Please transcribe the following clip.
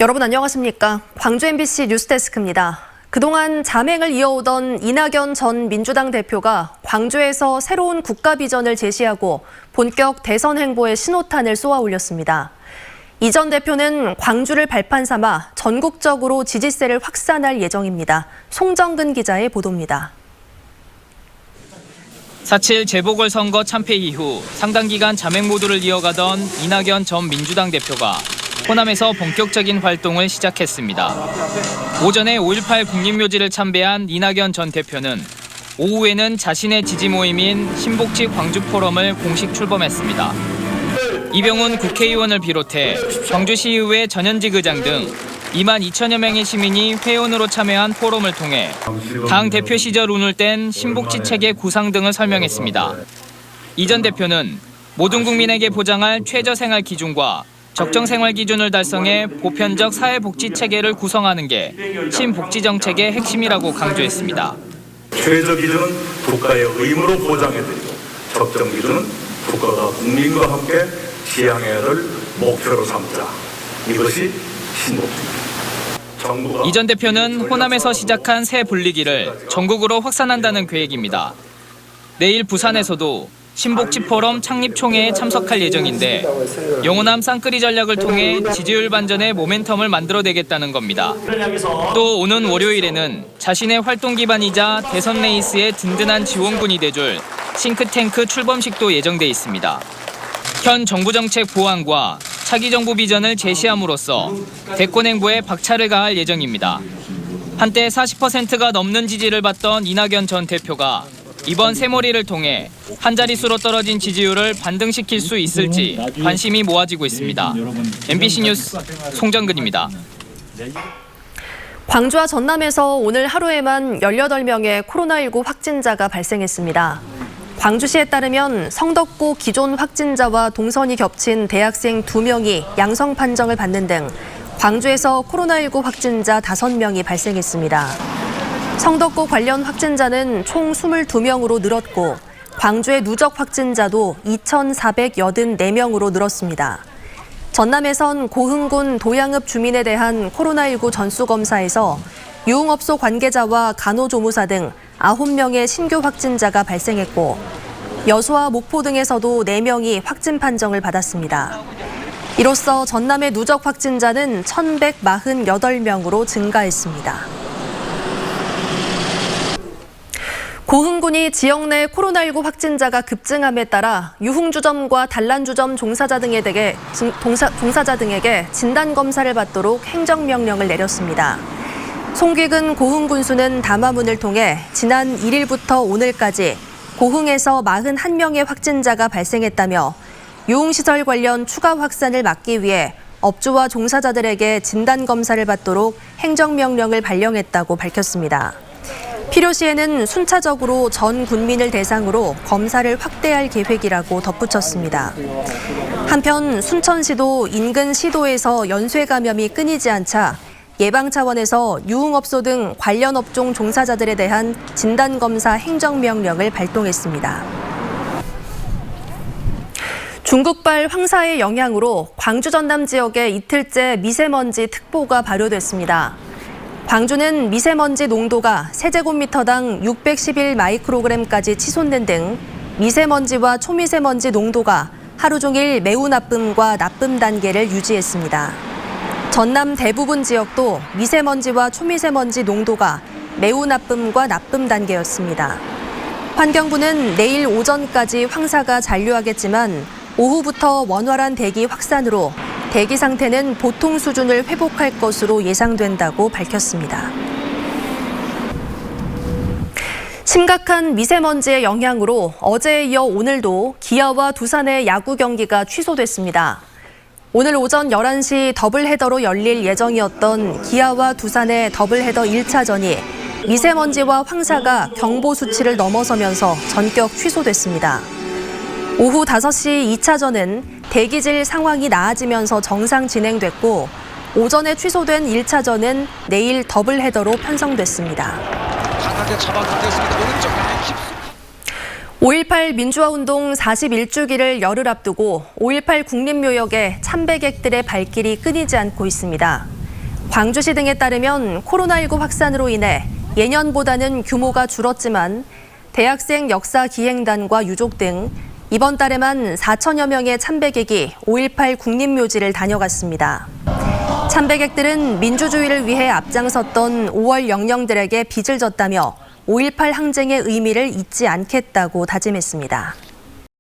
여러분 안녕하십니까? 광주 MBC 뉴스데스크입니다. 그동안 잠행을 이어오던 이낙연 전 민주당 대표가 광주에서 새로운 국가 비전을 제시하고 본격 대선 행보에 신호탄을 쏘아 올렸습니다. 이 전 대표는 광주를 발판 삼아 전국적으로 지지세를 확산할 예정입니다. 송정근 기자의 보도입니다. 4.7 재보궐선거 참패 이후 상당 기간 잠행 모드를 이어가던 이낙연 전 민주당 대표가 호남에서 본격적인 활동을 시작했습니다. 오전에 5.18 국립묘지를 참배한 이낙연 전 대표는 오후에는 자신의 지지 모임인 신복지 광주 포럼을 공식 출범했습니다. 이병훈 국회의원을 비롯해 광주시의회 전현직 의장 등 2만 2천여 명의 시민이 회원으로 참여한 포럼을 통해 당 대표 시절 운을 뗀 신복지 체계 구상 등을 설명했습니다. 이 전 대표는 모든 국민에게 보장할 최저생활 기준과 적정생활 기준을 달성해 보편적 사회복지 체계를 구성하는 게 신복지 정책의 핵심이라고 강조했습니다. 최저 기준은 국가의 의무로 보장해드리고 적정 기준은 국가가 국민과 함께 지향해야 할 목표로 삼자. 이것이 신복지입니다. 이 전 대표는 호남에서 시작한 새 분리기를 전국으로 확산한다는 계획입니다. 내일 부산에서도 신복지 포럼 창립 총회에 참석할 예정인데 영호남 쌍끌이 전략을 통해 지지율 반전의 모멘텀을 만들어내겠다는 겁니다. 또 오는 월요일에는 자신의 활동 기반이자 대선 레이스의 든든한 지원군이 돼줄 싱크탱크 출범식도 예정돼 있습니다. 현 정부 정책 보완과 차기 정부 비전을 제시함으로써 대권 행보에 박차를 가할 예정입니다. 한때 40%가 넘는 지지를 받던 이낙연 전 대표가 이번 새머리를 통해 한 자릿수로 떨어진 지지율을 반등시킬 수 있을지 관심이 모아지고 있습니다. MBC 뉴스 송정근입니다. 광주와 전남에서 오늘 하루에만 18명의 코로나19 확진자가 발생했습니다. 광주시에 따르면 성덕고 기존 확진자와 동선이 겹친 대학생 2명이 양성 판정을 받는 등 광주에서 코로나19 확진자 5명이 발생했습니다. 성덕고 관련 확진자는 총 22명으로 늘었고 광주의 누적 확진자도 2,484명으로 늘었습니다. 전남에선 고흥군 도양읍 주민에 대한 코로나19 전수검사에서 유흥업소 관계자와 간호조무사 등 9명의 신규 확진자가 발생했고 여수와 목포 등에서도 4명이 확진 판정을 받았습니다. 이로써 전남의 누적 확진자는 1,148명으로 증가했습니다. 고흥군이 지역 내 코로나19 확진자가 급증함에 따라 유흥주점과 단란주점 종사자 등에게 진단검사를 받도록 행정명령을 내렸습니다. 송귀근 고흥군수는 담화문을 통해 지난 1일부터 오늘까지 고흥에서 41명의 확진자가 발생했다며 유흥시설 관련 추가 확산을 막기 위해 업주와 종사자들에게 진단검사를 받도록 행정명령을 발령했다고 밝혔습니다. 필요시에는 순차적으로 전 군민을 대상으로 검사를 확대할 계획이라고 덧붙였습니다. 한편 순천시도 인근 시도에서 연쇄 감염이 끊이지 않자 예방 차원에서 유흥업소 등 관련 업종 종사자들에 대한 진단검사 행정명령을 발동했습니다. 중국발 황사의 영향으로 광주 전남 지역에 이틀째 미세먼지 특보가 발효됐습니다. 광주는 미세먼지 농도가 세제곱미터당 611 마이크로그램까지 치솟는 등 미세먼지와 초미세먼지 농도가 하루 종일 매우 나쁨과 나쁨 단계를 유지했습니다. 전남 대부분 지역도 미세먼지와 초미세먼지 농도가 매우 나쁨과 나쁨 단계였습니다. 환경부는 내일 오전까지 황사가 잔류하겠지만 오후부터 원활한 대기 확산으로 대기 상태는 보통 수준을 회복할 것으로 예상된다고 밝혔습니다. 심각한 미세먼지의 영향으로 어제에 이어 오늘도 기아와 두산의 야구 경기가 취소됐습니다. 오늘 오전 11시 더블헤더로 열릴 예정이었던 기아와 두산의 더블헤더 1차전이 미세먼지와 황사가 경보 수치를 넘어서면서 전격 취소됐습니다. 오후 5시 2차전은 대기질 상황이 나아지면서 정상 진행됐고 오전에 취소된 1차전은 내일 더블헤더로 편성됐습니다. 5.18 민주화운동 41주기를 열흘 앞두고 5.18 국립묘역에 참배객들의 발길이 끊이지 않고 있습니다. 광주시 등에 따르면 코로나19 확산으로 인해 예년보다는 규모가 줄었지만 대학생 역사 기행단과 유족 등 이번 달에만 4천여 명의 참배객이 5.18 국립묘지를 다녀갔습니다. 참배객들은 민주주의를 위해 앞장섰던 5월 영령들에게 빚을 졌다며 5.18 항쟁의 의미를 잊지 않겠다고 다짐했습니다.